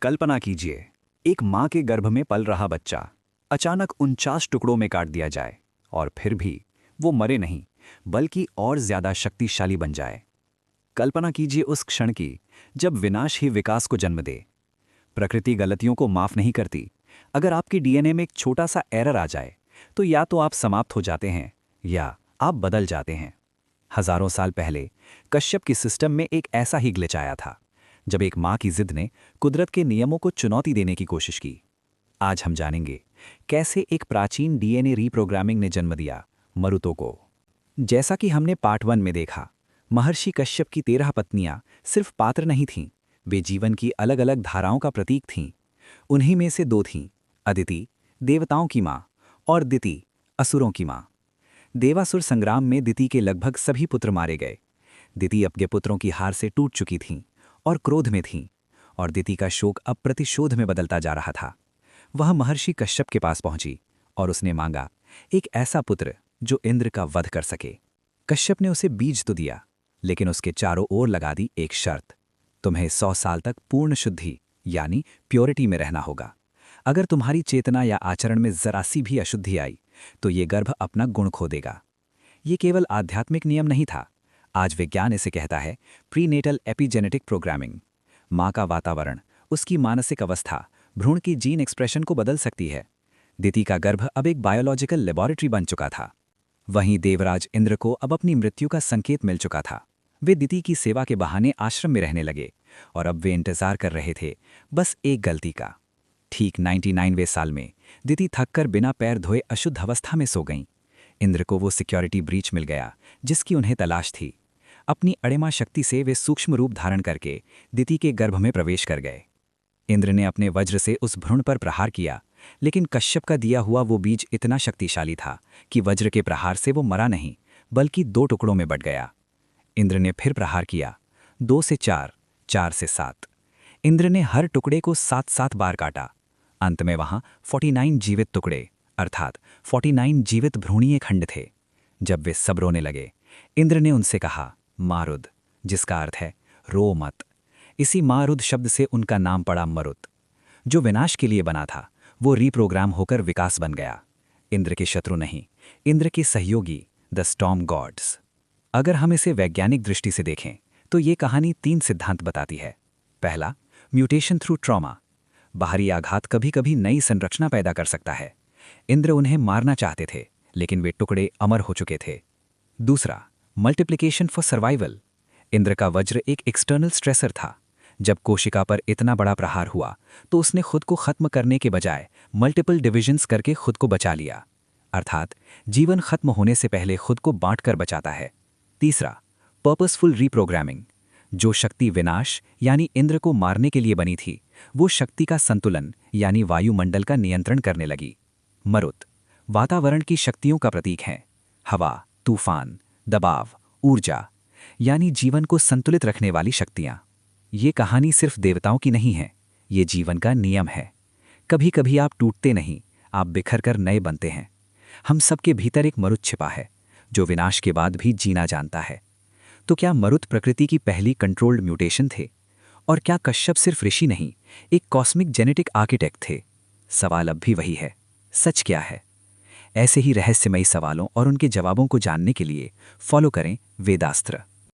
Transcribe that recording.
कल्पना कीजिए, एक माँ के गर्भ में पल रहा बच्चा अचानक 49 टुकड़ों में काट दिया जाए और फिर भी वो मरे नहीं, बल्कि और ज्यादा शक्तिशाली बन जाए। कल्पना कीजिए उस क्षण की जब विनाश ही विकास को जन्म दे। प्रकृति गलतियों को माफ नहीं करती। अगर आपकी डीएनए में एक छोटा सा एरर आ जाए, तो या तो आप समाप्त हो जाते हैं या आप बदल जाते हैं। हजारों साल पहले कश्यप की सिस्टम में एक ऐसा ही ग्लिच आया था, जब एक माँ की जिद ने कुदरत के नियमों को चुनौती देने की कोशिश की। आज हम जानेंगे कैसे एक प्राचीन डीएनए रीप्रोग्रामिंग ने जन्म दिया मरुतों को। जैसा कि हमने पार्ट 1 में देखा, महर्षि कश्यप की 13 पत्नियां सिर्फ पात्र नहीं थीं, वे जीवन की अलग अलग धाराओं का प्रतीक थीं। उन्हीं में से 2 थीं, अदिति, देवताओं की माँ, और दिति, असुरों की माँ। देवासुर संग्राम में दिति के लगभग सभी पुत्र मारे गए। दिति अपने पुत्रों की हार से टूट चुकी थीं और क्रोध में थीं, और दिति का शोक अब प्रतिशोध में बदलता जा रहा था। वह महर्षि कश्यप के पास पहुंची और उसने मांगा एक ऐसा पुत्र जो इंद्र का वध कर सके। कश्यप ने उसे बीज तो दिया, लेकिन उसके चारों ओर लगा दी एक शर्त। तुम्हें 100 साल तक पूर्ण शुद्धि यानी प्योरिटी में रहना होगा। अगर तुम्हारी चेतना या आचरण में जरा सी भी अशुद्धि आई, तो ये गर्भ अपना गुण खो देगा। ये केवल आध्यात्मिक नियम नहीं था, आज विज्ञान इसे कहता है प्रीनेटल एपिजेनेटिक प्रोग्रामिंग। माँ का वातावरण, उसकी मानसिक अवस्था, भ्रूण की जीन एक्सप्रेशन को बदल सकती है। दिति का गर्भ अब एक बायोलॉजिकल लेबोरेटरी बन चुका था। वहीं देवराज इंद्र को अब अपनी मृत्यु का संकेत मिल चुका था। वे दिति की सेवा के बहाने आश्रम में रहने लगे, और अब वे इंतजार कर रहे थे बस एक गलती का। ठीक 99वें साल में दिति थककर बिना पैर धोए अशुद्ध अवस्था में सो गईं। इंद्र को वो सिक्योरिटी ब्रीच मिल गया जिसकी उन्हें तलाश थी। अपनी अड़ेमा शक्ति से वे सूक्ष्म रूप धारण करके दिति के गर्भ में प्रवेश कर गए। इंद्र ने अपने वज्र से उस भ्रूण पर प्रहार किया, लेकिन कश्यप का दिया हुआ वो बीज इतना शक्तिशाली था कि वज्र के प्रहार से वो मरा नहीं, बल्कि 2 टुकड़ों में बंट गया। इंद्र ने फिर प्रहार किया, 2 से 4, 4 से 7। इंद्र ने हर टुकड़े को 7-7 बार काटा। अंत में वहां 49 जीवित टुकड़े, अर्थात 49 जीवित भ्रूणीय खंड थे। जब वे सब रोने लगे, इंद्र ने उनसे कहा मारुद, जिसका अर्थ है रो मत। इसी मारुद शब्द से उनका नाम पड़ा मरुत। जो विनाश के लिए बना था, वो रीप्रोग्राम होकर विकास बन गया। इंद्र के शत्रु नहीं, इंद्र के सहयोगी, द स्टॉर्म गॉड्स। अगर हम इसे वैज्ञानिक दृष्टि से देखें, तो ये कहानी 3 सिद्धांत बताती है। पहला, म्यूटेशन थ्रू ट्रॉमा। बाहरी आघात कभी कभी नई संरचना पैदा कर सकता है। इंद्र उन्हें मारना चाहते थे, लेकिन वे टुकड़े अमर हो चुके थे। दूसरा, मल्टीप्लिकेशन फॉर सर्वाइवल। इंद्र का वज्र एक एक्सटर्नल स्ट्रेसर था। जब कोशिका पर इतना बड़ा प्रहार हुआ, तो उसने खुद को खत्म करने के बजाय मल्टीपल डिविजन्स करके खुद को बचा लिया। अर्थात जीवन खत्म होने से पहले खुद को बांटकर बचाता है। तीसरा, पर्पसफुल रीप्रोग्रामिंग। जो शक्ति विनाश यानी इंद्र को मारने के लिए बनी थी, वो शक्ति का संतुलन यानी वायुमंडल का नियंत्रण करने लगी। मरुत वातावरण की शक्तियों का प्रतीक है। हवा, तूफान, दबाव, ऊर्जा, यानी जीवन को संतुलित रखने वाली शक्तियां। ये कहानी सिर्फ देवताओं की नहीं है, ये जीवन का नियम है। कभी कभी आप टूटते नहीं, आप बिखर कर नए बनते हैं। हम सबके भीतर एक मरुत छिपा है, जो विनाश के बाद भी जीना जानता है। तो क्या मरुत प्रकृति की पहली कंट्रोल्ड म्यूटेशन थे? और क्या कश्यप सिर्फ ऋषि नहीं, एक कॉस्मिक जेनेटिक आर्किटेक्ट थे? सवाल अब भी वही है, सच क्या है? ऐसे ही रहस्यमयी सवालों और उनके जवाबों को जानने के लिए फॉलो करें वेदास्त्र।